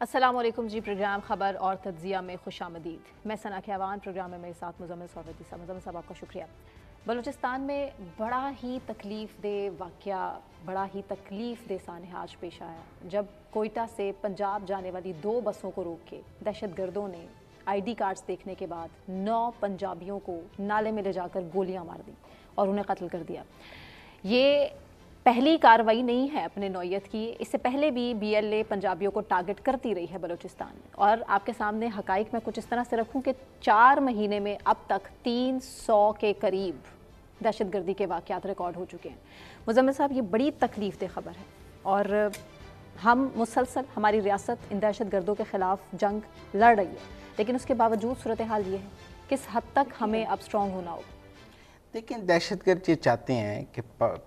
السلام علیکم جی، پروگرام خبر اور تجزیہ میں خوش آمدید۔ میں ثنا کیوان، پروگرام میں میرے ساتھ مزمل صوفی صاحب، آپ کا شکریہ۔ بلوچستان میں بڑا ہی تکلیف دہ واقعہ، بڑا ہی تکلیف دہ سانحہ آج پیش آیا جب کوئٹہ سے پنجاب جانے والی 2 بسوں کو روک کے دہشت گردوں نے آئی ڈی کارڈز دیکھنے کے بعد 9 پنجابیوں کو نالے میں لے جا کر گولیاں مار دیں اور انہیں قتل کر دیا۔ یہ پہلی کارروائی نہیں ہے اپنے نوعیت کی، اس سے پہلے بھی بی ایل اے پنجابیوں کو ٹارگٹ کرتی رہی ہے بلوچستان میں، اور آپ کے سامنے حقائق میں کچھ اس طرح سے رکھوں کہ 4 مہینے میں اب تک 300 کے قریب دہشت گردی کے واقعات ریکارڈ ہو چکے ہیں۔ مزمل صاحب، یہ بڑی تکلیف دہ خبر ہے اور ہم مسلسل، ہماری ریاست ان دہشت گردوں کے خلاف جنگ لڑ رہی ہے، لیکن اس کے باوجود صورتحال یہ ہے کس حد تک ہمیں اب سٹرونگ ہونا ہوگا۔ دیکھیں، دہشت گرد یہ چاہتے ہیں کہ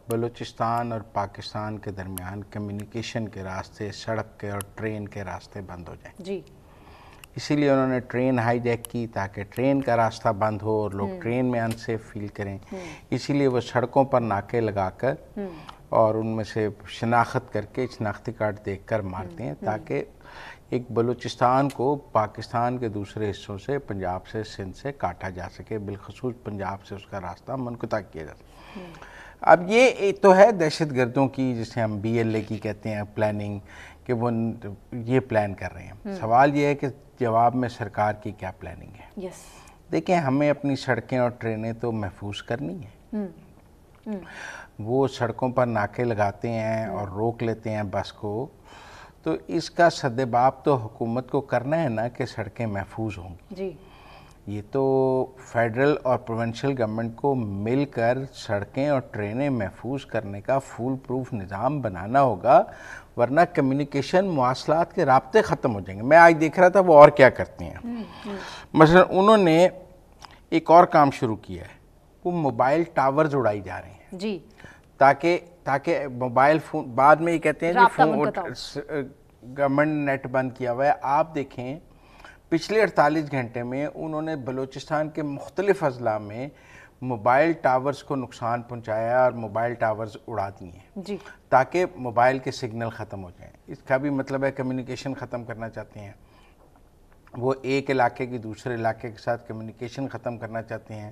بلوچستان اور پاکستان کے درمیان کمیونیکیشن کے راستے، سڑک کے اور ٹرین کے راستے بند ہو جائیں جی، اسی لیے انہوں نے ٹرین ہائی جیک کی تاکہ ٹرین کا راستہ بند ہو اور لوگ ٹرین میں انسیف فیل کریں۔ اسی لیے وہ سڑکوں پر ناکے لگا کر اور ان میں سے شناخت کر کے شناختی کارڈ دیکھ کر مارتے ہیں تاکہ ایک بلوچستان کو پاکستان کے دوسرے حصوں سے، پنجاب سے، سندھ سے کاٹا جا سکے، بالخصوص پنجاب سے اس کا راستہ منقطع کیا جا سکے۔ اب یہ تو ہے دہشت گردوں کی، جسے ہم بی ایل اے کی کہتے ہیں، پلاننگ، کہ وہ یہ پلان کر رہے ہیں۔ سوال یہ ہے کہ جواب میں سرکار کی کیا پلاننگ ہے۔ دیکھیں، ہمیں اپنی سڑکیں اور ٹرینیں تو محفوظ کرنی ہیں۔ وہ سڑکوں پر ناکے لگاتے ہیں اور روک لیتے ہیں بس کو، تو اس کا سدباب تو حکومت کو کرنا ہے نا کہ سڑکیں محفوظ ہوں گی۔ جی، یہ تو فیڈرل اور پروونشل گورنمنٹ کو مل کر سڑکیں اور ٹرینیں محفوظ کرنے کا فول پروف نظام بنانا ہوگا، ورنہ کمیونیکیشن، مواصلات کے رابطے ختم ہو جائیں گے۔ میں آج دیکھ رہا تھا وہ اور کیا کرتے ہیں۔ مثلا انہوں نے ایک اور کام شروع کیا ہے، وہ موبائل ٹاورز اڑائی جا رہے ہیں جی، تاکہ موبائل فون، بعد میں یہ کہتے ہیں جی گورنمنٹ نے نیٹ بند کیا ہوا ہے۔ آپ دیکھیں پچھلے 48 گھنٹے میں انہوں نے بلوچستان کے مختلف اضلاع میں موبائل ٹاورز کو نقصان پہنچایا اور موبائل ٹاورز اڑا دیے ہیں جی، تاکہ موبائل کے سگنل ختم ہو جائیں۔ اس کا بھی مطلب ہے کمیونیکیشن ختم کرنا چاہتے ہیں، وہ ایک علاقے کی دوسرے علاقے کے ساتھ کمیونیکیشن ختم کرنا چاہتے ہیں،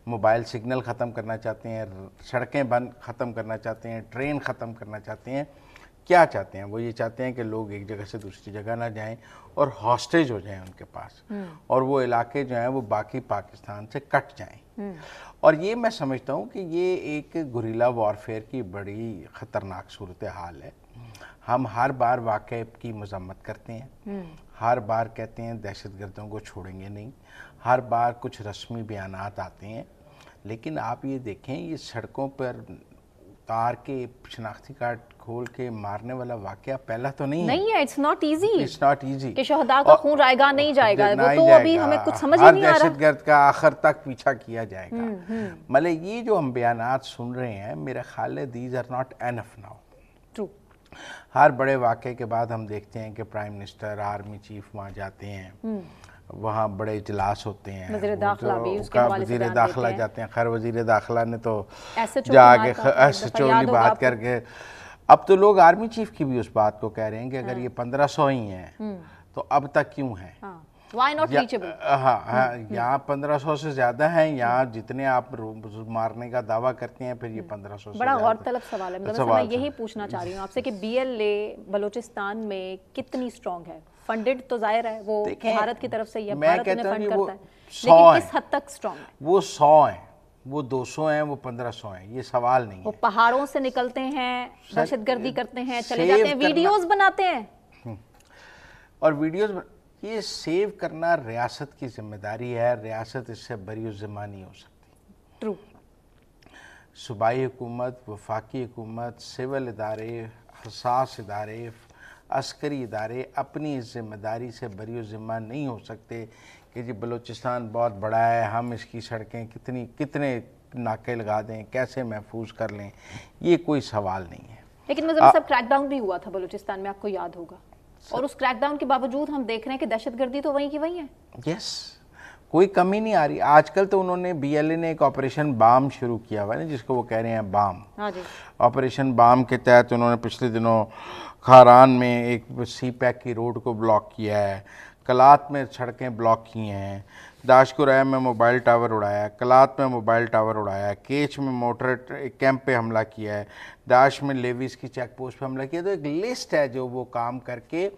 موبائل سگنل ختم کرنا چاہتے ہیں، سڑکیں بند ختم کرنا چاہتے ہیں، ٹرین ختم کرنا چاہتے ہیں۔ کیا چاہتے ہیں؟ وہ یہ چاہتے ہیں کہ لوگ ایک جگہ سے دوسری جگہ نہ جائیں اور ہاسٹیج ہو جائیں ان کے پاس، اور وہ علاقے جو ہیں وہ باقی پاکستان سے کٹ جائیں۔ اور یہ میں سمجھتا ہوں کہ یہ ایک گوریلا وارفیئر کی بڑی خطرناک صورتحال ہے۔ ہم ہر بار واقعے کی مذمت کرتے ہیں، ہر بار کہتے ہیں دہشت گردوں کو چھوڑیں گے نہیں، ہر بار کچھ رسمی بیانات آتے ہیں، لیکن آپ یہ دیکھیں یہ سڑکوں پر اتار کے شناختی کارڈ کھول کے مارنے والا واقعہ پہلا تو نہیں ہے۔ اٹس ناٹ ایزی کہ شہداء کا خون رائے گا نہیں جائے گا، وہ تو ابھی ہمیں کچھ سمجھ ہی نہیں آ رہا۔ ہر دہشت گرد کا آخر تک پیچھا کیا جائے گا۔ مطلب یہ جو ہم بیانات سن رہے ہیں، میرا خیال ہے these are not enough now. ہر بڑے واقعے کے بعد ہم دیکھتے ہیں کہ پرائم منسٹر، آرمی چیف وہاں جاتے ہیں، وہاں بڑے اجلاس ہوتے ہیں، وزیر داخلہ بھی اس کے حوالے سے وزیر بیان داخلہ دیتے ہیں۔ جاتے ہیں۔ خیر وزیر داخلہ نے تو SHO جا کے SHO والی بات کر کے، اب تو لوگ آرمی چیف کی بھی اس بات کو کہہ رہے ہیں کہ اگر یہ 1500 ہی ہیں تو اب تک کیوں ہیں؟ Why not reachable؟ ہاں، یہاں 1500 سے زیادہ ہیں، یہاں جتنے آپ مارنے کا دعویٰ کرتے ہیں پھر یہ 1500 سے بڑا زیادہ۔ غور طلب سوال ہے، میں یہی پوچھنا چاہ رہی ہوں آپ سے کہ بی ایل اے بلوچستان میں کتنی سٹرونگ ہے؟ فنڈڈ تو ظاہر ہے، وہ بھارت کی طرف سے ہی ہے، بھارت انہیں فنڈ کرتا ہے، لیکن کس حد تک سٹرونگ ہے؟ وہ 100 ہیں، وہ 200 ہیں، وہ 1500 ہیں، یہ سوال نہیں ہے۔ وہ پہاڑوں سے نکلتے ہیں، دہشت گردی کرتے ہیں، چلے جاتے ہیں، ویڈیوز بناتے ہیں، اور ویڈیوز یہ سیو کرنا ریاست کی ذمہ داری ہے، ریاست اس سے بری الذمہ نہیں ہو سکتی۔ ٹرو۔ صوبائی حکومت، وفاقی حکومت، سول ادارے، حساس ادارے، عسکری ادارے اپنی اس ذمہ داری سے بری الذمہ نہیں ہو سکتے کہ جی بلوچستان بہت بڑا ہے، ہم اس کی سڑکیں کتنے ناکے لگا دیں، کیسے محفوظ کر لیں، یہ کوئی سوال نہیں ہے۔ لیکن مطلب سب کریک ڈاؤن بھی ہوا تھا بلوچستان میں، آپ کو یاد ہوگا، اور اس کریک ڈاؤن کے باوجود ہم دیکھ رہے ہیں کہ دہشت گردی تو وہیں کی وہیں ہے۔ یس، کوئی کمی نہیں آ رہی. آج کل تو انہوں نے BLA نے ایک آپریشن بام شروع کیا ہوا ہے نا، جس کو وہ کہہ رہے ہیں بام. آپریشن بام کے تحت انہوں نے پچھلے دنوں کھاران میں ایک سی پیک کی روڈ کو بلاک کیا ہے، کلات میں سڑکیں بلاک کی ہیں، داشکورہ میں موبائل ٹاور اڑایا ہے، کلات میں موبائل ٹاور اڑایا ہے، کیچ میں موٹر کیمپ پہ حملہ کیا ہے، داعش میں لیویز کی چیک پوسٹ پہ حملہ کیا. تو ایک لسٹ ہے جو وہ کام کر کے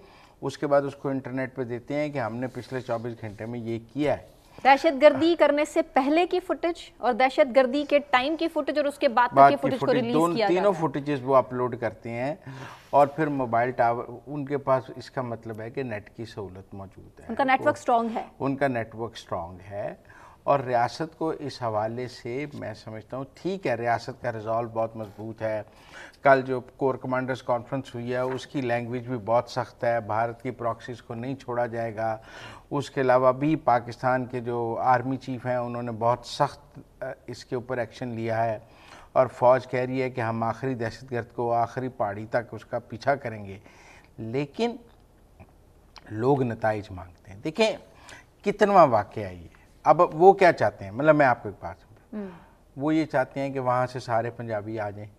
اس کے بعد اس کو انٹرنیٹ پہ دیتے ہیں کہ ہم نے پچھلے 24 گھنٹے میں یہ کیا ہے. دہشت گردی کرنے سے پہلے کی فوٹیج اور دہشت گردی کے ٹائم کی فوٹیج اور اس کے بعد کی فوٹیج کو ریلیز کیا جاتا ہے. تینوں فوٹیجز وہ اپلوڈ کرتے ہیں اور پھر موبائل ٹاور ان کے پاس. اس کا مطلب ہے کہ نیٹ کی سہولت موجود ہے، ان کا نیٹ ورک سٹرونگ ہے. ان کا نیٹ ورک سٹرونگ ہے. اور ریاست کو اس حوالے سے میں سمجھتا ہوں ٹھیک ہے، ریاست کا ریزالو بہت مضبوط ہے. کل جو کور کمانڈرز کانفرنس ہوئی ہے اس کی لینگویج بھی بہت سخت ہے، بھارت کی پراکسیز کو نہیں چھوڑا جائے گا. اس کے علاوہ بھی پاکستان کے جو آرمی چیف ہیں انہوں نے بہت سخت اس کے اوپر ایکشن لیا ہے، اور فوج کہہ رہی ہے کہ ہم آخری دہشت گرد کو آخری پہاڑی تک اس کا پیچھا کریں گے. لیکن لوگ نتائج مانگتے ہیں. دیکھیں کتنواں واقعہ ہے یہ. اب وہ کیا چاہتے ہیں، مطلب میں آپ کو ایک بات سمجھوں، وہ یہ چاہتے ہیں کہ وہاں سے سارے پنجابی آ جائیں.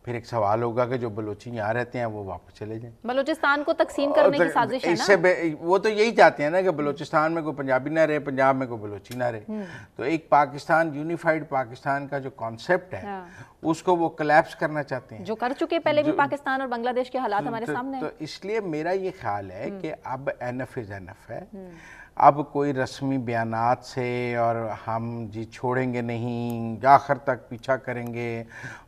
پھر ایک سوال ہوگا کہ جو بلوچی یہاں رہتے ہیں وہ واپس چلے جائیں. بلوچستان کو تقسیم کرنے کی سازش ہے اس سے وہ تو یہی چاہتے ہیں نا کہ بلوچستان میں کوئی پنجابی نہ رہے، پنجاب میں کوئی بلوچی نہ رہے. تو ایک پاکستان، یونیفائڈ پاکستان کا جو کانسیپٹ ہے اس کو وہ کلیپس کرنا چاہتے ہیں، جو کر چکے پہلے بھی پاکستان اور بنگلہ دیش کے حالات ہمارے سامنے. تو اس لیے میرا یہ خیال ہے کہ اب انف از انف ہے. اب کوئی رسمی بیانات سے اور ہم جی چھوڑیں گے نہیں، آخر تک پیچھا کریں گے،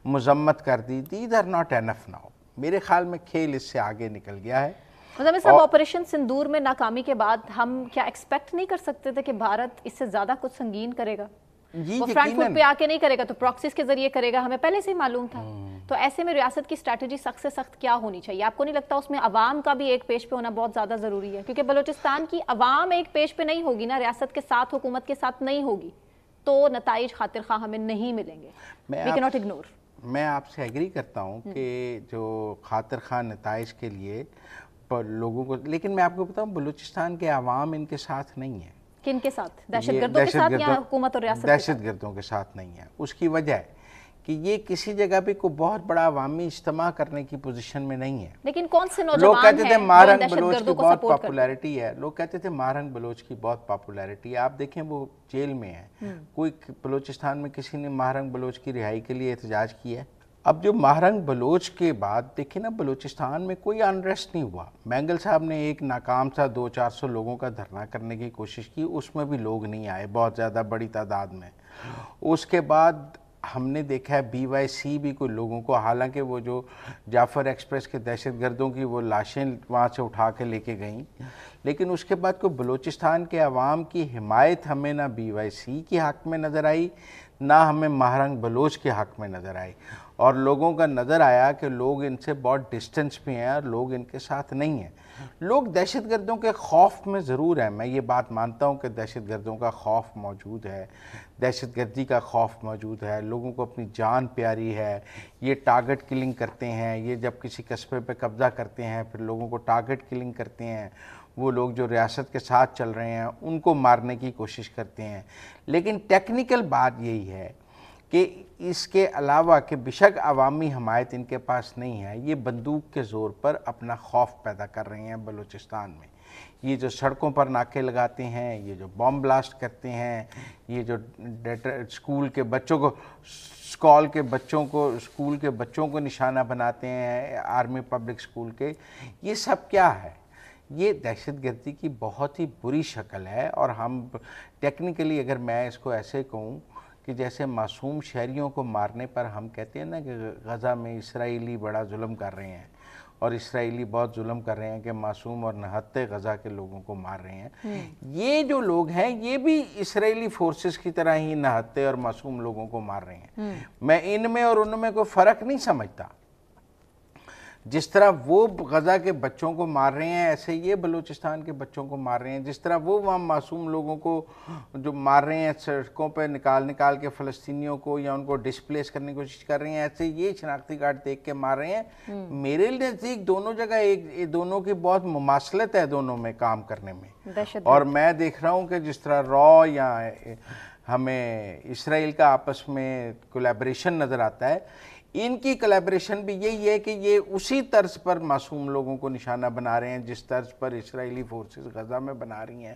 مذمت کر دی، these are not enough now. میرے خیال میں کھیل اس سے آگے نکل گیا ہے. مطلب صاحب آپریشن سندور میں ناکامی کے بعد ہم کیا ایکسپیکٹ نہیں کر سکتے تھے کہ بھارت اس سے زیادہ کچھ سنگین کرے گا؟ وہ فرنٹ فٹ پہ آ کے نہیں کرے گا تو پراکسیز کے ذریعے کرے گا، ہمیں پہلے سے ہی معلوم تھا. تو ایسے میں ریاست کی اسٹریٹجی سخت سے سخت کیا ہونی چاہیے؟ آپ کو نہیں لگتا اس میں عوام کا بھی ایک پیش پہ ہونا بہت زیادہ ضروری ہے؟ کیونکہ بلوچستان کی عوام ایک پیش پہ نہیں ہوگی نا، ریاست کے ساتھ، حکومت کے ساتھ نہیں ہوگی، تو نتائج خاطر خواہ ہمیں نہیں ملیں گے. وی کی ناٹ اگنور. میں آپ سے ایگری کرتا ہوں کہ جو خاطر خواہ نتائج کے لیے لوگوں کو، لیکن میں آپ کو بتاؤں بلوچستان کے عوام ان کے ساتھ نہیں ہیں. کن کے ساتھ؟ دہشت گردوں کے ساتھ یا حکومت اور ریاست؟ دہشت گردوں کے ساتھ نہیں ہے. اس کی وجہ ہے کہ یہ کسی جگہ بھی کوئی بہت بڑا عوامی اجتماع کرنے کی پوزیشن میں نہیں ہے. لیکن کون سے لوگ نوجوان کہتے تھے ہیں مارنگ بلوچ کی بہت پاپولیرٹی ہے، لوگ کہتے تھے مارنگ بلوچ کی بہت پاپولیرٹی ہے. آپ دیکھیں وہ جیل میں ہے. کوئی بلوچستان میں کسی نے مارنگ بلوچ کی رہائی کے لیے احتجاج کیا ہے؟ اب جو مہرنگ بلوچ کے بعد دیکھیں نا، بلوچستان میں کوئی انریسٹ نہیں ہوا. مینگل صاحب نے ایک ناکام سا 200-400 لوگوں کا دھرنا کرنے کی کوشش کی، اس میں بھی لوگ نہیں آئے بہت زیادہ بڑی تعداد میں. اس کے بعد ہم نے دیکھا ہے BYC بھی کوئی لوگوں کو، حالانکہ وہ جو جعفر ایکسپریس کے دہشت گردوں کی وہ لاشیں وہاں سے اٹھا کے لے کے گئیں، لیکن اس کے بعد کوئی بلوچستان کے عوام کی حمایت ہمیں نہ BYC کے حق میں نظر آئی، نہ ہمیں مہرنگ بلوچ کے حق میں نظر آئی. اور لوگوں کا نظر آیا کہ لوگ ان سے بہت ڈسٹنس پہ ہیں اور لوگ ان کے ساتھ نہیں ہیں. لوگ دہشت گردوں کے خوف میں ضرور ہیں، میں یہ بات مانتا ہوں کہ دہشت گردوں کا خوف موجود ہے، دہشت گردی کا خوف موجود ہے. لوگوں کو اپنی جان پیاری ہے. یہ ٹارگٹ کلنگ کرتے ہیں، یہ جب کسی قصبے پہ قبضہ کرتے ہیں پھر لوگوں کو ٹارگٹ کلنگ کرتے ہیں. وہ لوگ جو ریاست کے ساتھ چل رہے ہیں ان کو مارنے کی کوشش کرتے ہیں. لیکن ٹیکنیکل بات یہی ہے کہ اس کے علاوہ کہ بیشک عوامی حمایت ان کے پاس نہیں ہے، یہ بندوق کے زور پر اپنا خوف پیدا کر رہے ہیں بلوچستان میں. یہ جو سڑکوں پر ناکے لگاتے ہیں، یہ جو بم بلاسٹ کرتے ہیں، یہ جو اسکول کے بچوں کو اسکول کے بچوں کو نشانہ بناتے ہیں، آرمی پبلک اسکول کے، یہ سب کیا ہے؟ یہ دہشت گردی کی بہت ہی بری شکل ہے. اور ہم ٹیکنیکلی اگر میں اس کو ایسے کہوں کہ جیسے معصوم شہریوں کو مارنے پر ہم کہتے ہیں نا کہ غزہ میں اسرائیلی بڑا ظلم کر رہے ہیں اور اسرائیلی بہت ظلم کر رہے ہیں کہ معصوم اور نہتے غزہ کے لوگوں کو مار رہے ہیں. یہ جو لوگ ہیں یہ بھی اسرائیلی فورسز کی طرح ہی نہتے اور معصوم لوگوں کو مار رہے ہیں. میں ان میں اور ان میں کوئی فرق نہیں سمجھتا. جس طرح وہ غزہ کے بچوں کو مار رہے ہیں ایسے یہ بلوچستان کے بچوں کو مار رہے ہیں، جس طرح وہ وہاں معصوم لوگوں کو جو مار رہے ہیں سڑکوں پہ نکال کے فلسطینیوں کو یا ان کو ڈسپلیس کرنے کی کوشش کر رہے ہیں، ایسے یہ شناختی کارڈ دیکھ کے مار رہے ہیں۔ میرے نزدیک دونوں جگہ دونوں کی بہت مماثلت ہے دونوں میں کام کرنے میں، اور میں دیکھ رہا ہوں کہ جس طرح را یا ہمیں اسرائیل کا آپس میں کولیبریشن نظر آتا ہے، ان کی کولیبریشن بھی یہی ہے کہ یہ اسی طرز پر معصوم لوگوں کو نشانہ بنا رہے ہیں جس طرز پر اسرائیلی فورسز غزہ میں بنا رہی ہیں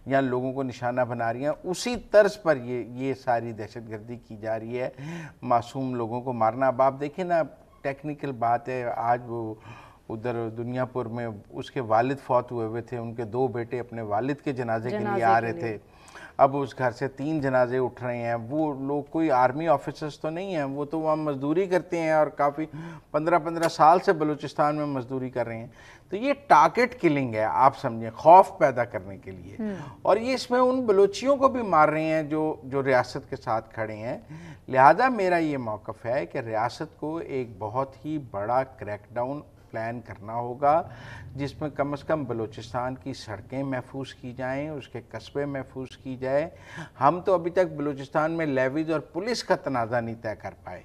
یا لوگوں کو نشانہ بنا رہی ہیں، اسی طرز پر یہ ساری دہشت گردی کی جا رہی ہے، معصوم لوگوں کو مارنا۔ اب آپ دیکھیں نا، ٹیکنیکل بات ہے، آج وہ ادھر دنیا پور میں اس کے والد فوت ہوئے تھے، ان کے 2 بیٹے اپنے والد کے جنازے کے لیے آ رہے تھے، اب اس گھر سے 3 جنازے اٹھ رہے ہیں۔ وہ لوگ کوئی آرمی آفیسرز تو نہیں ہیں، وہ تو وہاں مزدوری کرتے ہیں اور کافی 15 سال سے بلوچستان میں مزدوری کر رہے ہیں۔ تو یہ ٹارگٹ کلنگ ہے، آپ سمجھیں، خوف پیدا کرنے کے لیے، اور یہ اس میں ان بلوچیوں کو بھی مار رہے ہیں جو ریاست کے ساتھ کھڑے ہیں۔ لہذا میرا یہ موقف ہے کہ ریاست کو ایک بہت ہی بڑا کریک ڈاؤن پلان کرنا ہوگا، جس میں کم از کم بلوچستان کی سڑکیں محفوظ کی جائیں، اس کے قصبے محفوظ کی جائے۔ ہم تو ابھی تک بلوچستان میں لیویز اور پولیس کا تنازع نہیں طے کر پائے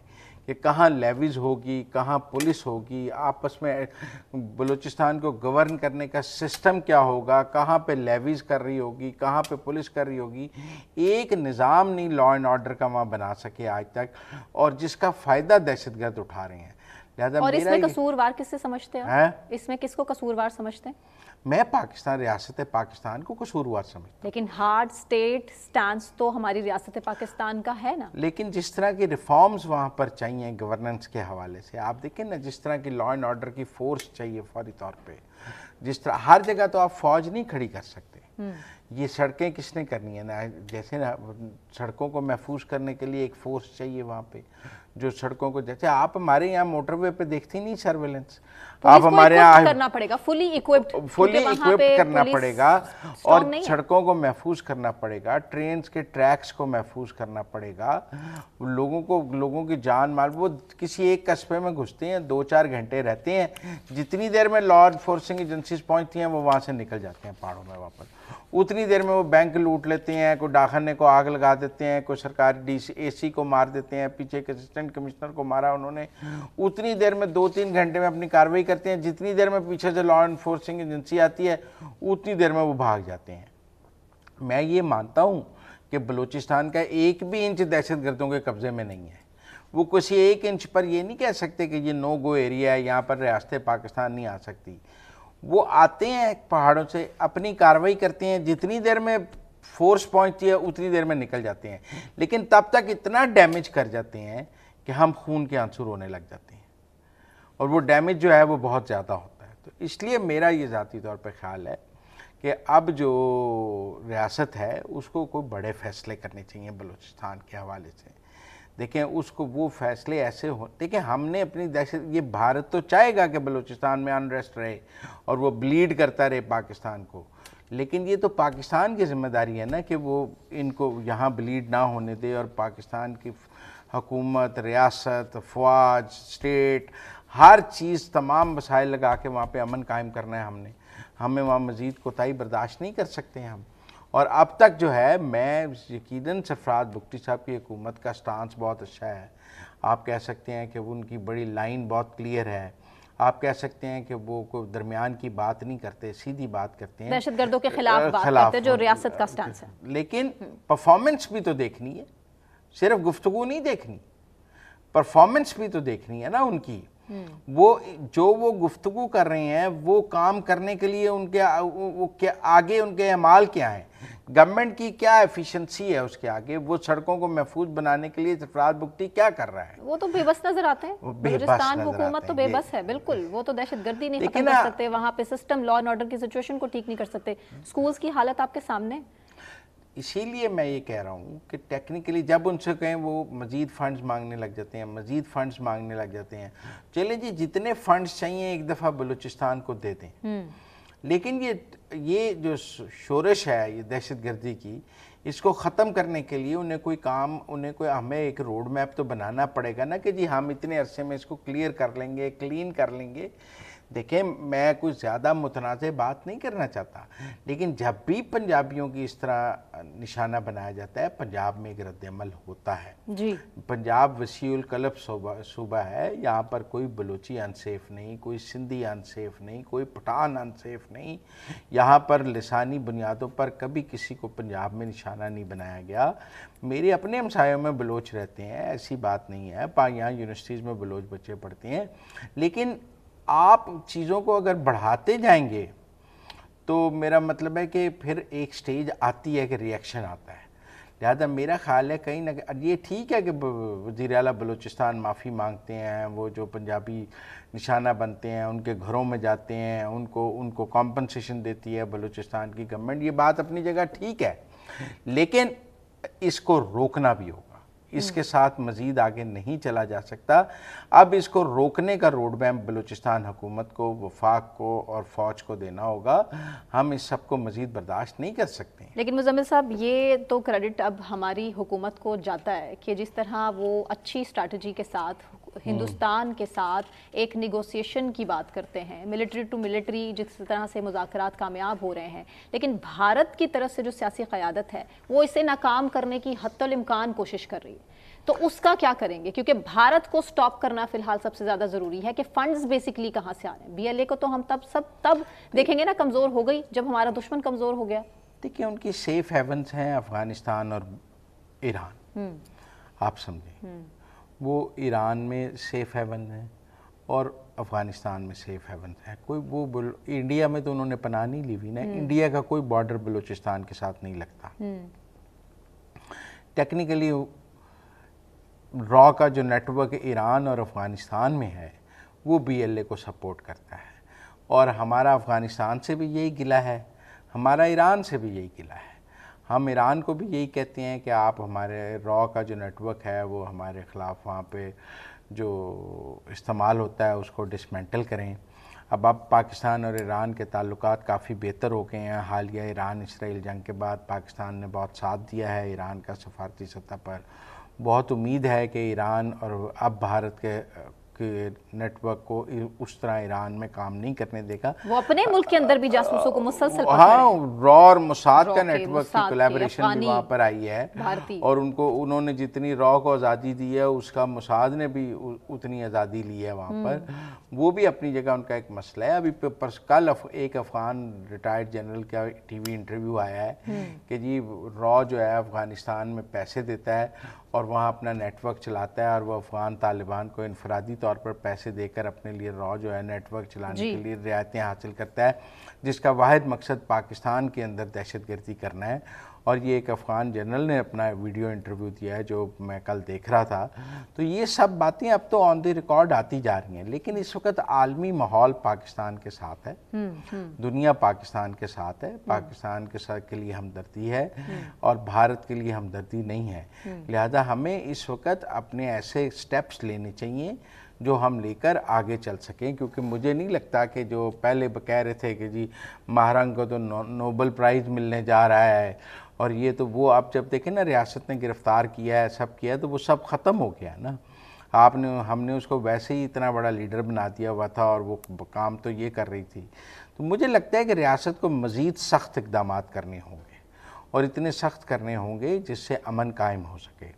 کہ کہاں لیویز ہوگی، کہاں پولیس ہوگی، آپس میں بلوچستان کو گورن کرنے کا سسٹم کیا ہوگا، کہاں پہ لیویز کر رہی ہوگی، کہاں پہ پولیس کر رہی ہوگی۔ ایک نظام نہیں لا اینڈ آرڈر کا وہاں بنا سکے آج تک، اور جس کا فائدہ دہشت گرد اٹھا رہے ہیں۔ اور اس میں قصوروار کس سے سمجھتے ہیں؟ اس میں کس کو قصوروار سمجھتے ہیں؟ میں ریاست پاکستان کو قصوروار سمجھتا ہوں، لیکن ہارڈ سٹیٹ سٹانس تو ہماری ریاست پاکستان کا ہے نا۔ لیکن جس طرح کی ریفارمز وہاں پر چاہیے گورننس کے حوالے سے، آپ دیکھیں نا، جس طرح کی لا اینڈ آرڈر کی فورس چاہیے فوری طور پہ، جس طرح ہر جگہ تو آپ فوج نہیں کھڑی کر سکتے۔ یہ سڑکیں کس نے کرنی ہے نا، جیسے نا سڑکوں کو محفوظ کرنے کے لیے ایک فورس چاہیے وہاں پہ، جو سڑکوں کو، جیسے آپ ہمارے یہاں موٹر وے پہ دیکھتی نہیں سرویلنس، آپ ہمارے یہاں کرنا پڑے گا، فلی ایکوپڈ کرنا پڑے گا، اور سڑکوں کو محفوظ کرنا پڑے گا، ٹرینز کے ٹریکس کو محفوظ کرنا پڑے گا، لوگوں کی جان مال، وہ کسی ایک قصبے میں گھستے ہیں 2-4 گھنٹے رہتے ہیں، جتنی دیر میں لا انفورسنگ ایجنسیز پہنچتی ہیں وہ وہاں سے نکل جاتے ہیں پہاڑوں میں واپس، اتنی دیر میں وہ بینک لوٹ لیتے ہیں، کوئی ڈاکخانے کو آگ لگا دیتے ہیں، کوئی سرکاری AC کو مار دیتے ہیں، پیچھے کے اسسٹنٹ کمشنر کو مارا انہوں نے، اتنی دیر میں 2-3 گھنٹے میں اپنی کارروائی کرتے ہیں، جتنی دیر میں پیچھے سے لا انفورسنگ ایجنسی آتی ہے اتنی دیر میں وہ بھاگ جاتے ہیں۔ میں یہ مانتا ہوں کہ بلوچستان کا ایک بھی انچ دہشت گردوں کے قبضے میں نہیں ہے، وہ کسی ایک انچ پر یہ نہیں کہہ سکتے کہ یہ نو گو ایریا ہے، یہاں پر ریاست پاکستان نہیں آ سکتی۔ وہ آتے ہیں پہاڑوں سے، اپنی کارروائی کرتے ہیں، جتنی دیر میں فورس پہنچتی ہے اتنی دیر میں نکل جاتے ہیں، لیکن تب تک اتنا ڈیمیج کر جاتے ہیں کہ ہم خون کے آنسو رونے لگ جاتے ہیں، اور وہ ڈیمیج جو ہے وہ بہت زیادہ ہوتا ہے۔ تو اس لیے میرا یہ ذاتی طور پہ خیال ہے کہ اب جو ریاست ہے اس کو کوئی بڑے فیصلے کرنے چاہیے بلوچستان کے حوالے سے۔ دیکھیں اس کو وہ فیصلے ایسے دیکھیں ہم نے اپنی دہشت، یہ بھارت تو چاہے گا کہ بلوچستان میں انریسٹ رہے اور وہ بلیڈ کرتا رہے پاکستان کو، لیکن یہ تو پاکستان کی ذمہ داری ہے نا کہ وہ ان کو یہاں بلیڈ نہ ہونے دے، اور پاکستان کی حکومت، ریاست، فوج، اسٹیٹ، ہر چیز، تمام وسائل لگا کے وہاں پہ امن قائم کرنا ہے۔ ہمیں وہاں مزید کوتاہی برداشت نہیں کر سکتے ہیں ہم۔ اور اب تک جو ہے، میں یقیناً سرفراز بگٹی صاحب کی حکومت کا سٹانس بہت اچھا ہے، آپ کہہ سکتے ہیں کہ ان کی بڑی لائن بہت کلیئر ہے، آپ کہہ سکتے ہیں کہ وہ کوئی درمیان کی بات نہیں کرتے، سیدھی بات کرتے ہیں، دہشت گردوں کے خلاف بات کرتے ہیں، جو ریاست کا سٹانس ہے۔ لیکن پرفارمنس بھی تو دیکھنی ہے، صرف گفتگو نہیں دیکھنی، پرفارمنس بھی تو دیکھنی ہے نا ان کی۔ وہ گفتگو کر رہے ہیں، وہ کام کرنے کے لیے ان کے آگے ان کے اعمال کیا ہیں، گورنمنٹ کی کیا ایفیشنسی ہے اس کے آگے، وہ سڑکوں کو محفوظ بنانے کے لیے سرفراز بگٹی کیا کر رہا ہے؟ وہ تو بے بس نظر آتے ہیں، بلوچستان حکومت تو بے بس ہے، بالکل، وہ تو دہشت گردی نہیں ختم کر سکتے، وہاں پہ سسٹم، لا اینڈ آرڈر کی سچویشن کو ٹھیک نہیں کر سکتے، سکولز کی حالت آپ کے سامنے۔ اسی لیے میں یہ کہہ رہا ہوں کہ ٹیکنیکلی جب ان سے کہیں وہ مزید فنڈز مانگنے لگ جاتے ہیں، چلیں جی جتنے فنڈز چاہیے ایک دفعہ بلوچستان کو دے دیں، لیکن یہ جو شورش ہے یہ دہشت گردی کی، اس کو ختم کرنے کے لیے ہمیں ایک روڈ میپ تو بنانا پڑے گا نا کہ جی ہم اتنے عرصے میں اس کو کلیئر کر لیں گے، کلین کر لیں گے۔ دیکھیں میں کوئی زیادہ متنازع بات نہیں کرنا چاہتا، لیکن جب بھی پنجابیوں کی اس طرح نشانہ بنایا جاتا ہے، پنجاب میں ایک رد عمل ہوتا ہے۔ جی پنجاب وسیع القلب صوبہ ہے، یہاں پر کوئی بلوچی انسیف نہیں، کوئی سندھی انسیف نہیں، کوئی پٹھان انسیف نہیں۔ یہاں پر لسانی بنیادوں پر کبھی کسی کو پنجاب میں نشانہ نہیں بنایا گیا۔ میرے اپنے ہمسایوں میں بلوچ رہتے ہیں، ایسی بات نہیں ہے، یہاں یونیورسٹیز میں بلوچ بچے پڑھتے ہیں، لیکن آپ چیزوں کو اگر بڑھاتے جائیں گے تو میرا مطلب ہے کہ پھر ایک سٹیج آتی ہے کہ ریئیکشن آتا ہے۔ لہذا میرا خیال ہے کہیں نہ کہیں یہ ٹھیک ہے کہ وزیر اعلیٰ بلوچستان معافی مانگتے ہیں، وہ جو پنجابی نشانہ بنتے ہیں ان کے گھروں میں جاتے ہیں، ان کو کمپنسیشن دیتی ہے بلوچستان کی گورنمنٹ، یہ بات اپنی جگہ ٹھیک ہے، لیکن اس کو روکنا بھی ہوگا، اس کے ساتھ مزید آگے نہیں چلا جا سکتا۔ اب اس کو روکنے کا روڈ میپ بلوچستان حکومت کو، وفاق کو اور فوج کو دینا ہوگا، ہم اس سب کو مزید برداشت نہیں کر سکتے۔ لیکن مزمل صاحب یہ تو کریڈٹ اب ہماری حکومت کو جاتا ہے کہ جس طرح وہ اچھی اسٹریٹجی کے ساتھ ہندوستان کے ساتھ ایک نیگوسیشن کی بات کرتے ہیں، ملٹری ٹو ملٹری جس طرح سے مذاکرات کامیاب ہو رہے ہیں، لیکن بھارت کی طرف سے جو سیاسی قیادت ہے وہ اسے ناکام کرنے کی حتی الامکان کوشش کر رہی ہے، تو اس کا کیا کریں گے؟ کیونکہ بھارت کو سٹاپ کرنا فی الحال سب سے زیادہ ضروری ہے کہ فنڈز بیسیکلی کہاں سے آ رہے ہیں۔ بی ایل اے کو تو ہم تب دیکھیں گے نا کمزور ہو گئی جب ہمارا دشمن کمزور ہو گیا۔ دیکھیں ان کی سیف ہیونز ہیں افغانستان اور ایران، آپ سمجھیں وہ ایران میں سیف ہیون ہے اور افغانستان میں سیف ہیون ہے۔ انڈیا میں تو انہوں نے پناہ نہیں لی ہوئی نا، انڈیا کا کوئی بارڈر بلوچستان کے ساتھ نہیں لگتا۔ ٹیکنیکلی را کا جو نیٹ ورک ایران اور افغانستان میں ہے وہ بی ایل اے کو سپورٹ کرتا ہے، اور ہمارا افغانستان سے بھی یہی گلہ ہے، ہمارا ایران سے بھی یہی گلہ ہے۔ ہم ایران کو بھی یہی کہتے ہیں کہ آپ ہمارے را کا جو نیٹ ورک ہے وہ ہمارے خلاف وہاں پہ جو استعمال ہوتا ہے اس کو ڈسمینٹل کریں۔ اب پاکستان اور ایران کے تعلقات کافی بہتر ہو گئے ہیں، حالیہ ایران اسرائیل جنگ کے بعد پاکستان نے بہت ساتھ دیا ہے ایران کا سفارتی سطح پر۔ بہت امید ہے کہ ایران اور اب بھارت کے نیٹ ورک کو اس طرح ایران میں کام نہیں کرنے دے گا۔ وہ اپنے ملک کے اندر بھی جاسوسوں کو مسلسل را اور موساد کا نیٹ ورک کی کولیبریشن بھی وہاں پر آئی ہے، اور انہوں نے جتنی را کو آزادی دی ہے اس کا موساد نے بھی اتنی آزادی لی ہے وہاں پر، وہ بھی اپنی جگہ ان کا ایک مسئلہ ہے۔ ابھی کل ایک افغان ریٹائرڈ جنرل کا ٹی وی انٹرویو آیا ہے کہ جی را جو ہے افغانستان میں پیسے دیتا ہے اور وہاں اپنا نیٹ ورک چلاتا ہے، اور وہ افغان طالبان کو انفرادی طور پر پیسے دے کر اپنے لیے را جو ہے نیٹ ورک چلانے کے لیے رعایتیں حاصل کرتا ہے، جس کا واحد مقصد پاکستان کے اندر دہشت گردی کرنا ہے۔ اور یہ ایک افغان جنرل نے اپنا ویڈیو انٹرویو دیا ہے جو میں کل دیکھ رہا تھا۔ تو یہ سب باتیں اب تو آن دی ریکارڈ آتی جا رہی ہیں، لیکن اس وقت عالمی ماحول پاکستان کے ساتھ ہے، دنیا پاکستان کے ساتھ ہے، پاکستان کے لیے ہمدردی ہے اور بھارت کے لیے ہمدردی نہیں ہے۔ لہذا ہمیں اس وقت اپنے ایسے سٹیپس لینے چاہیے جو ہم لے کر آگے چل سکیں، کیونکہ مجھے نہیں لگتا کہ جو پہلے کہہ رہے تھے کہ جی مہرنگ کو تو نوبل پرائز ملنے جا رہا ہے، اور یہ تو وہ آپ جب دیکھیں نا ریاست نے گرفتار کیا ہے، سب کیا ہے، تو وہ سب ختم ہو گیا نا۔ ہم نے اس کو ویسے ہی اتنا بڑا لیڈر بنا دیا ہوا تھا، اور وہ کام تو یہ کر رہی تھی۔ تو مجھے لگتا ہے کہ ریاست کو مزید سخت اقدامات کرنے ہوں گے، اور اتنے سخت کرنے ہوں گے جس سے امن قائم ہو سکے۔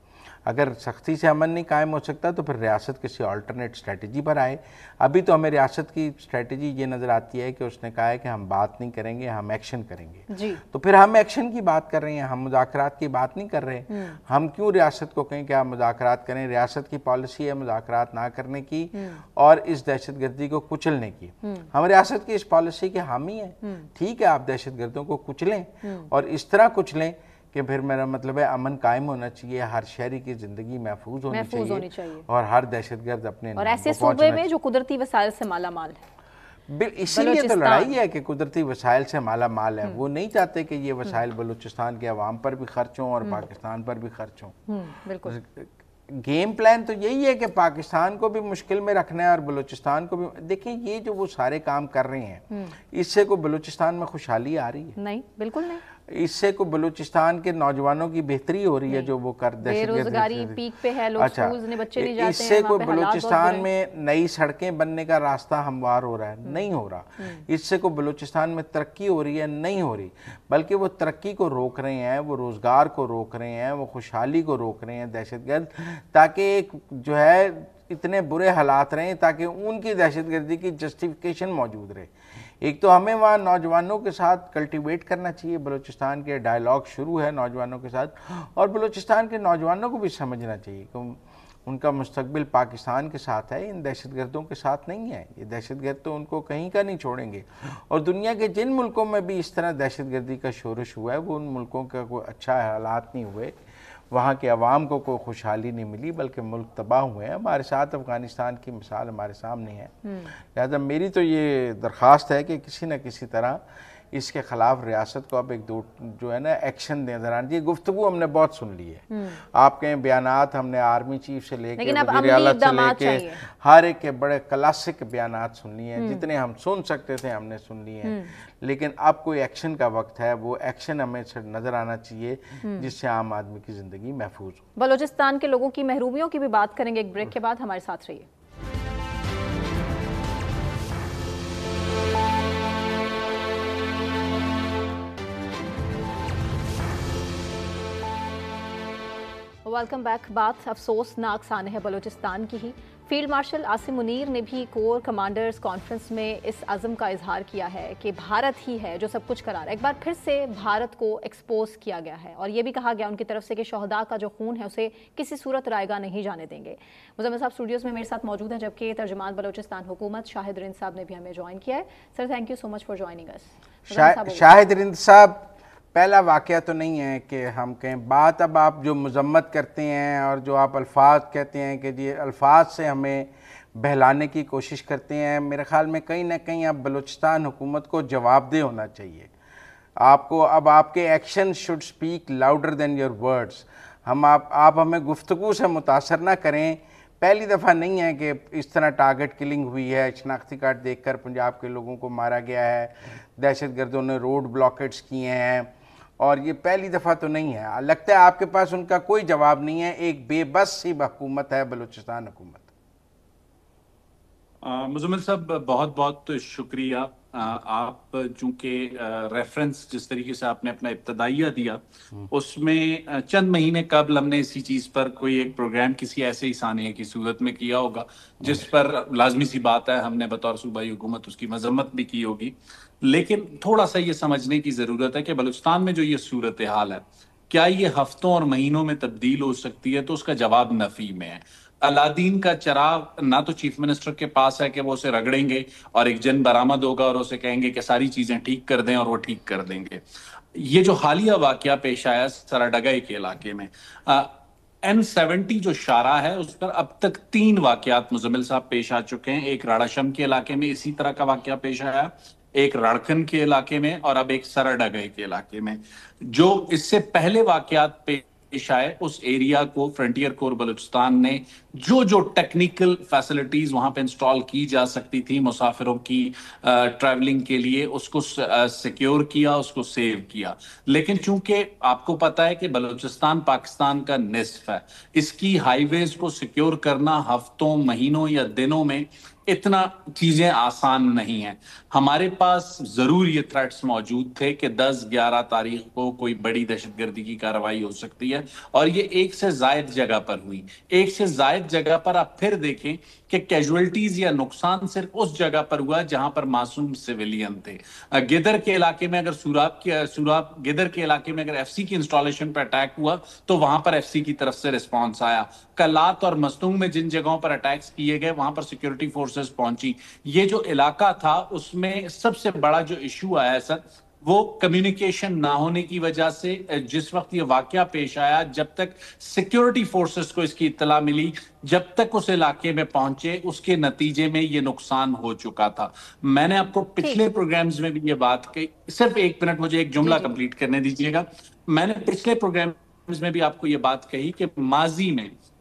اگر سختی سے امن نہیں قائم ہو سکتا تو پھر ریاست کسی آلٹرنیٹ اسٹریٹجی پر آئے۔ ابھی تو ہمیں ریاست کی اسٹریٹجی یہ نظر آتی ہے کہ اس نے کہا ہے کہ ہم بات نہیں کریں گے، ہم ایکشن کریں گے۔ تو پھر ہم ایکشن کی بات کر رہے ہیں، ہم مذاکرات کی بات نہیں کر رہے۔ ہم کیوں ریاست کو کہیں کہ آپ مذاکرات کریں؟ ریاست کی پالیسی ہے مذاکرات نہ کرنے کی اور اس دہشت گردی کو کچلنے کی۔ ہم ریاست کی اس پالیسی کے حامی ہیں، ٹھیک ہے، آپ دہشت گردوں کو کچلیں اور اس طرح کچلیں کہ پھر میرا مطلب ہے امن قائم ہونا چاہیے، ہر شہری کی زندگی محفوظ ہونی چاہیے، اور ہر دہشت گرد اپنے اور ایسے صوبے میں جو قدرتی وسائل سے مالا مال ہے۔ اسی لیے تو لڑائی ہے کہ قدرتی وسائل سے مالا مال ہے، وہ نہیں چاہتے کہ یہ وسائل بلوچستان کے عوام پر بھی خرچ ہوں اور پاکستان پر بھی خرچ ہوں۔ بالکل گیم پلان تو یہی ہے کہ پاکستان کو بھی مشکل میں رکھنا ہے اور بلوچستان کو بھی۔ دیکھیں یہ جو وہ سارے کام کر رہے ہیں اس سے کوئی بلوچستان میں خوشحالی آ رہی ہے؟ نہیں، بالکل نہیں۔ اس سے کو بلوچستان کے نوجوانوں کی بہتری ہو رہی ہے جو وہ کر دہشت گردی بےروزگاری پیک پہ ہے، لوگ سکولز نے بچے نہیں جاتے ہیں، اس سے کوئی بلوچستان میں نئی سڑکیں بننے کا راستہ ہموار ہو رہا ہے؟ نہیں ہو رہا. اس سے کوئی بلوچستان میں ترقی ہو رہی ہے؟ نہیں ہو رہی. بلکہ وہ ترقی کو روک رہے ہیں، وہ روزگار کو روک رہے ہیں، وہ خوشحالی کو روک رہے ہیں دہشت گرد، تاکہ ایک جو ہے اتنے برے حالات رہیں تاکہ ان کی دہشت گردی کی جسٹیفیکیشن موجود رہے. ایک تو ہمیں وہاں نوجوانوں کے ساتھ کلٹیویٹ کرنا چاہیے، بلوچستان کے ڈائیلاگ شروع ہے نوجوانوں کے ساتھ، اور بلوچستان کے نوجوانوں کو بھی سمجھنا چاہیے کہ ان کا مستقبل پاکستان کے ساتھ ہے، ان دہشت گردوں کے ساتھ نہیں ہے. یہ دہشت گرد تو ان کو کہیں کا نہیں چھوڑیں گے. اور دنیا کے جن ملکوں میں بھی اس طرح دہشت گردی کا شورش ہوا ہے، وہ ان ملکوں کا کوئی اچھا حالات نہیں ہوئے، وہاں کے عوام کو کوئی خوشحالی نہیں ملی، بلکہ ملک تباہ ہوئے ہیں. ہمارے ساتھ افغانستان کی مثال ہمارے سامنے ہے. لہذا میری تو یہ درخواست ہے کہ کسی نہ کسی طرح اس کے خلاف ریاست کو اب ایک جو ہے نا ایکشن دیں. ذرا یہ گفتگو ہم نے بہت سن لی ہے، آپ کے بیانات ہم نے آرمی چیف سے لے کے وزیر اعلیٰ سے لے کے ہر ایک کے بڑے کلاسک بیانات سن لیے ہیں، جتنے ہم سن سکتے تھے ہم نے سن لیے ہیں. لیکن اب کوئی ایکشن کا وقت ہے، وہ ایکشن ہمیں نظر آنا چاہیے جس سے عام آدمی کی زندگی محفوظ ہو. بلوچستان کے لوگوں کی محرومیوں کی بھی بات کریں گے ایک بریک کے بعد. ہمارے ساتھ رہیے. Welcome back. بات افسوسناک سانحہ بلوچستان کی ہی. فیلڈ مارشل عاصم منیر نے بھی کور کمانڈرز کانفرنس میں اس عزم کا اظہار کیا ہے کہ بھارت ہی ہے جو سب کچھ کرا رہا ہے. ایک بار پھر سے بھارت کو ایکسپوز کیا گیا ہے اور یہ بھی کہا گیا ان کی طرف سے کہ شہداء کا جو خون ہے اسے کسی صورت رائے گاہ نہیں جانے دیں گے. مزمل صاحب اسٹوڈیوز میں میرے ساتھ موجود ہیں، جبکہ ترجمان بلوچستان حکومت شاہد رند صاحب نے بھی ہمیں جوائن کیا ہے. Sir thank you so much for joining us. Shahid Rind صاحب، پہلا واقعہ تو نہیں ہے کہ ہم کہیں بات، اب آپ جو مذمت کرتے ہیں اور جو آپ الفاظ کہتے ہیں کہ جی الفاظ سے ہمیں بہلانے کی کوشش کرتے ہیں، میرے خیال میں کہیں نہ کہیں اب بلوچستان حکومت کو جواب دہ ہونا چاہیے. آپ کو اب آپ کے action should speak louder than your words. آپ ہمیں گفتگو سے متاثر نہ کریں. پہلی دفعہ نہیں ہے کہ اس طرح ٹارگٹ کلنگ ہوئی ہے، شناختی کارڈ دیکھ کر پنجاب کے لوگوں کو مارا گیا ہے، دہشت گردوں نے روڈ بلاکیٹس کیے ہیں، اور یہ پہلی دفعہ تو نہیں ہے. لگتا ہے آپ کے پاس ان کا کوئی جواب نہیں ہے. ایک بے بس سی حکومت ہے بلوچستان حکومت. مزمل صاحب بہت بہت شکریہ. آپ چونکہ ریفرنس جس طریقے سے آپ نے اپنا ابتدائیہ دیا، اس میں چند مہینے قبل ہم نے اسی چیز پر کوئی ایک پروگرام کسی ایسے ہی سانحے کی صورت میں کیا ہوگا جس پر لازمی سی بات ہے ہم نے بطور صوبائی حکومت اس کی مذمت بھی کی ہوگی. لیکن تھوڑا سا یہ سمجھنے کی ضرورت ہے کہ بلوچستان میں جو یہ صورتحال ہے، کیا یہ ہفتوں اور مہینوں میں تبدیل ہو سکتی ہے؟ تو اس کا جواب نفی میں ہے. الادین کا چراغ نہ تو چیف منسٹر کے پاس ہے کہ وہ اسے رگڑیں گے اور ایک جن برآمد ہوگا اور اسے کہیں گے کہ ساری چیزیں ٹھیک کر دیں اور وہ ٹھیک کر دیں گے. یہ جو حالیہ واقعہ پیش آیا سراڈگائی کے علاقے میں، N70 جو شارع ہے اس پر اب تک 3 واقعات مزمل صاحب پیش آ چکے ہیں. ایک راڑاشم کے علاقے میں اسی طرح کا واقعہ پیش آیا، ایک راڑکن کے علاقے میں، اور اب ایک سراڈگائی کے علاقے میں. جو اس سے پہلے واقعات پیش آئے اس ایریا کو فرنٹیئر کور بلوچستان نے جو ٹیکنیکل فیسلٹیز وہاں پہ انسٹال کی جا سکتی تھی مسافروں کی ٹریولنگ کے لیے، اس کو سیکیور کیا، اس کو سیو کیا. لیکن چونکہ آپ کو پتا ہے کہ بلوچستان پاکستان کا نصف ہے، اس کی ہائی ویز کو سیکیور کرنا ہفتوں، مہینوں یا دنوں میں اتنا چیزیں آسان نہیں ہیں. ہمارے پاس ضرور یہ تھریٹس موجود تھے کہ 10-11 تاریخ کو کوئی بڑی دہشت گردی کی کارروائی ہو سکتی ہے، اور یہ ایک سے زائد جگہ پر ہوئی. ایک سے زائد جگہ پر آپ پھر دیکھیں کہ کیجولٹیز یا نقصان صرف اس جگہ پر ہوا جہاں پر معصوم سویلین تھے. گدر کے علاقے میں اگر سوراب گدر کے علاقے میں اگر ایف سی کی انسٹالیشن پر اٹیک ہوا تو وہاں پر ایف سی کی طرف سے رسپانس آیا. کلات اور مستونگ میں جن جگہوں پر اٹیکس کیے گئے وہاں پر سیکیورٹی فورسز پہنچی. یہ جو علاقہ تھا اس میں سب سے بڑا جو ایشو آیا ہے سر، وہ کمیونیکیشن نہ ہونے کی وجہ سے. جس وقت یہ واقعہ پیش آیا، جب تک سیکیورٹی فورسز کو اس کی اطلاع ملی، جب تک اس علاقے میں پہنچے، اس کے نتیجے میں یہ نقصان ہو چکا تھا. میں نے آپ کو پچھلے پروگرامز میں بھی یہ بات کہی، صرف 1 منٹ مجھے ایک جملہ کمپلیٹ کرنے دیجیے گا. میں نے پچھلے پروگرامز میں بھی آپ کو یہ بات کہی کہ ماضی میں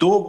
2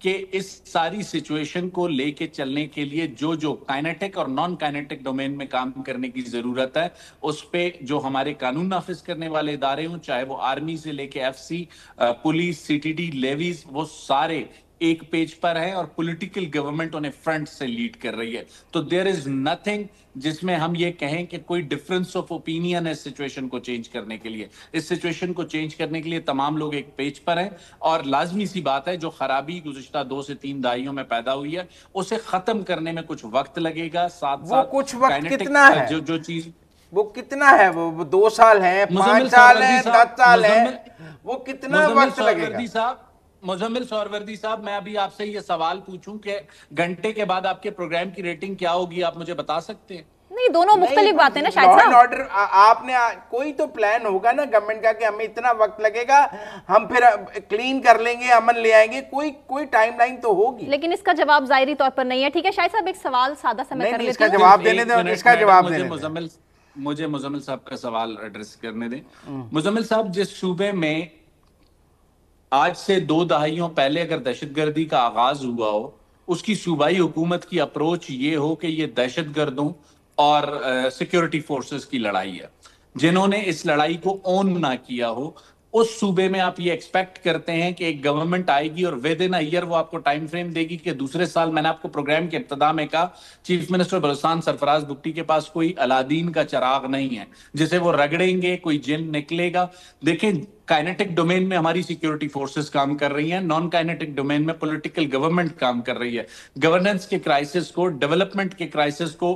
کہ اس ساری سچویشن کو لے کے چلنے کے لیے جو کائنیٹک اور نان کائنیٹک ڈومین میں کام کرنے کی ضرورت ہے، اس پہ جو ہمارے قانون نافذ کرنے والے ادارے ہوں، چاہے وہ آرمی سے لے کے F C, police, C T D, levies, وہ سارے ایک پیج پر ہیں اور پولیٹیکل گورنمنٹ انہیں فرنٹ سے لیڈ کر رہی ہے. تو دیر از نتھنگ جس میں ہم یہ کہیں کہ کوئی ڈفرنس آف اوپینین ہے اس سچویشن کو چینج کرنے کے لیے. اس سچویشن کو چینج کرنے کے لیے تمام لوگ ایک پیج پر ہیں، اور لازمی سی بات ہے جو خرابی گزشتہ 2 سے 3 دہائیوں میں پیدا ہوئی ہے اسے ختم کرنے میں کچھ وقت لگے گا. ساتھ وہ کچھ وقت کتنا ہے؟ جو چیز وہ کتنا ہے؟ وہ 2 سال ہیں، 5 سال ہیں، 10 سال ہیں، وہ کتنا وقت لگے گا؟ مزمل سہروردی صاحب، میں ابھی آپ سے یہ سوال پوچھوں کہ گھنٹے کے بعد آپ کے پروگرام کی ریٹنگ کیا ہوگی، آپ مجھے بتا سکتے ہیں؟ نہیں، دونوں مختلف باتیں نا شاید صاحب. آرڈر آپ نے کوئی تو پلان ہوگا نا گورنمنٹ کا کہ ہمیں اتنا وقت لگے گا، ہم پھر کلین کر لیں گے، امن لے آئیں گے، کوئی ٹائم لائن تو ہوگی. لیکن اس کا جواب ظاہری طور پر نہیں ہے. ٹھیک ہے شاہد صاحب، ایک سوال سادہ سا میں کر لیتی ہوں. اس کا جواب دینے دیں، اس کا جواب دینے دیں. مجھے مزمل صاحب کا سوال ایڈریس کرنے دیں. مزمل صاحب، جس صوبے میں آج سے 2 دہائیوں پہلے اگر دہشت گردی کا آغاز ہوا ہو، اس کی صوبائی حکومت کی اپروچ یہ ہو کہ یہ دہشت گردوں اور سیکیورٹی فورسز کی لڑائی ہے، جنہوں نے اس لڑائی کو اون نہ کیا ہو، اس صوبے میں آپ یہ ایکسپیکٹ کرتے ہیں کہ ایک گورنمنٹ آئے گی اور ود ان ایئر وہ آپ کو ٹائم فریم دے گی کہ دوسرے سال، میں نے آپ کو پروگرام کے ابتدا میں کہا، چیف منسٹر بلوچستان سرفراز بگٹی کے پاس کوئی الادین کا چراغ نہیں ہے جسے وہ رگڑیں گے کوئی جن نکلے گا. دیکھیں، کائنیٹک ڈومین میں ہماری سیکیورٹی فورسز کام کر رہی ہیں، نان کائنیٹک ڈومین میں پولیٹیکل گورنمنٹ کام کر رہی ہے. گورننس کے کرائسس کو، ڈیولپمنٹ کے کرائسس کو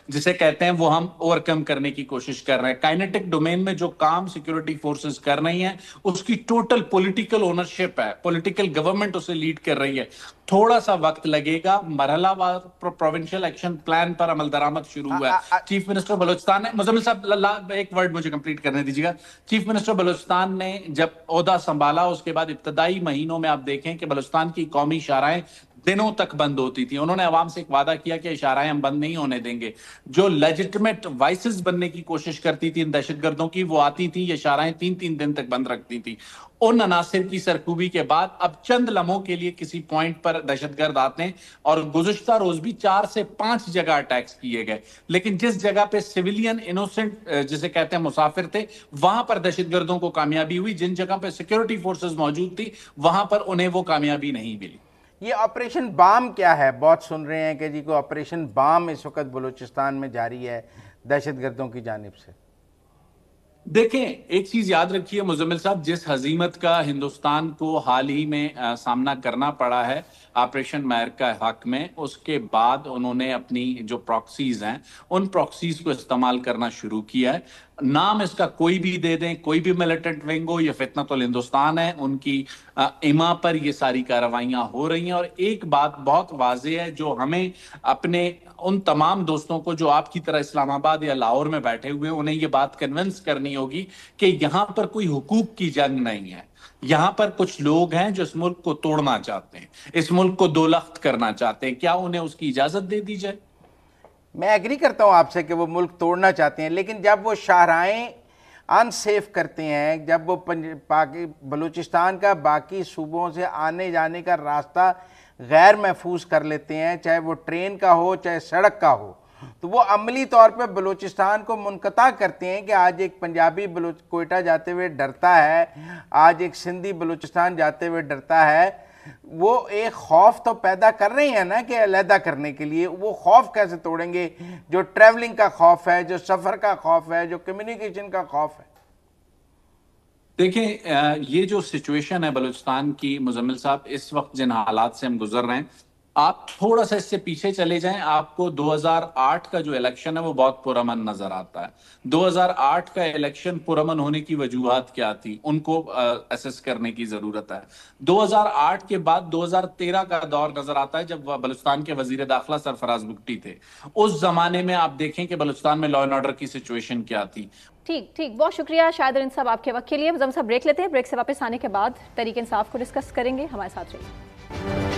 جسے کہتے ہیں، وہ ہم اوور کم کرنے کی کوشش کر رہے ہیں. کائنیٹک ڈومین میں جو کام سیکیورٹی فورسز کر رہی ہیں اس کی ٹوٹل پولیٹیکل اونرشپ ہے، پولیٹیکل گورنمنٹ اسے لیڈ کر رہی ہے. تھوڑا سا وقت لگے گا. مرحلہ وار پروونشل ایکشن پلان پر عمل درآمد شروع ہوا ہے. چیف منسٹر بلوچستان نے، مزمل صاحب ایک ورڈ مجھے کمپلیٹ کرنے دیجیے گا. چیف منسٹر بلوچستان نے جب عہدہ سنبھالا، اس کے بعد ابتدائی مہینوں میں آپ دیکھیں کہ بلوچستان کی قومی شاہراہیں دنوں تک بند ہوتی تھی. انہوں نے عوام سے ایک وعدہ کیا کہ شاہراہیں ہم بند نہیں ہونے دیں گے. جو لیجٹمیٹ وائسز بننے کی کوشش کرتی تھی ان دہشت گردوں کی، وہ آتی تھی، یہ شاہراہیں 3 دن تک بند رکھتی تھی. ان عناصر کی سرکوبی کے بعد اب چند لمحوں کے لیے کسی پوائنٹ پر دہشت گرد آتے ہیں، اور گزشتہ روز بھی 4 سے 5 جگہ اٹیکس کیے گئے. لیکن جس جگہ پہ سویلین انوسنٹ جسے کہتے ہیں مسافر تھے، وہاں پر دہشت گردوں کو کامیابی ہوئی. جن جگہ پہ سیکیورٹی فورسز موجود تھی وہاں پر انہیں وہ کامیابی نہیں ملی. یہ آپریشن بام کیا ہے؟ بہت سن رہے ہیں کہ جی کو آپریشن بام اس وقت بلوچستان میں جاری ہے دہشت گردوں کی جانب سے. دیکھیں، ایک چیز یاد رکھیے مزمل صاحب، جس ہزیمت کا ہندوستان کو حال ہی میں سامنا کرنا پڑا ہے آپریشن ماہر کا حق میں، اس کے بعد انہوں نے اپنی جو پراکسیز ہیں ان پراکسیز کو استعمال کرنا شروع کیا ہے. نام اس کا کوئی بھی دے دیں، کوئی بھی ملیٹنٹ ونگ ہو، یہ فتنۃ الہندوستان ہے، ان کی ایما پر یہ ساری کارروائیاں ہو رہی ہیں. اور ایک بات بہت واضح ہے جو ہمیں اپنے ان تمام دوستوں کو جو آپ کی طرح اسلام آباد یا لاہور میں بیٹھے ہوئے ہیں، انہیں یہ بات کنونس کرنی ہوگی کہ یہاں پر کوئی حقوق کی جنگ نہیں ہے. یہاں پر کچھ لوگ ہیں جو اس ملک کو توڑنا چاہتے ہیں، اس ملک کو دو لخت کرنا چاہتے ہیں. کیا انہیں اس کی اجازت دے دی جائے؟ میں ایگری کرتا ہوں آپ سے کہ وہ ملک توڑنا چاہتے ہیں، لیکن جب وہ شاہراہیں ان سیف کرتے ہیں، جب وہ بلوچستان کا باقی صوبوں سے آنے جانے کا راستہ غیر محفوظ کر لیتے ہیں، چاہے وہ ٹرین کا ہو چاہے سڑک کا ہو، تو وہ عملی طور پہ بلوچستان کو منقطع کرتے ہیں کہ آج ایک پنجابی کوئٹہ جاتے ہوئے ڈرتا ہے، آج ایک سندھی بلوچستان جاتے ہوئے ڈرتا ہے. وہ ایک خوف تو پیدا کر رہے ہیں نا کہ علیحدہ کرنے کے لیے. وہ خوف کیسے توڑیں گے جو ٹریولنگ کا خوف ہے، جو سفر کا خوف ہے، جو کمیونیکیشن کا خوف ہے؟ دیکھیں، یہ جو سچویشن ہے بلوچستان کی مزمل صاحب، اس وقت جن حالات سے ہم گزر رہے ہیں، آپ تھوڑا سا اس سے پیچھے چلے جائیں، آپ کو 2008 کا جو الیکشن ہے وہ بہت پرامن نظر آتا ہے. 2008 کا الیکشن پرامن ہونے کی وجوہات کیا تھی، ان کو اسیس کرنے کی ضرورت ہے. 2008 کے بعد 2013 کا دور نظر آتا ہے جب بلوچستان کے وزیر داخلہ سرفراز بگٹی تھے. اس زمانے میں آپ دیکھیں کہ بلوچستان میں لا اینڈ آرڈر کی سچویشن کیا تھی. ٹھیک، بہت شکریہ شاہد ارین صاحب آپ کے وقت کے لیے. ہم صاحب بریک لیتے ہیں، بریک سے واپس آنے کے بعد تحریک انصاف کو ڈسکس کریں گے. ہمارے ساتھ رہیے.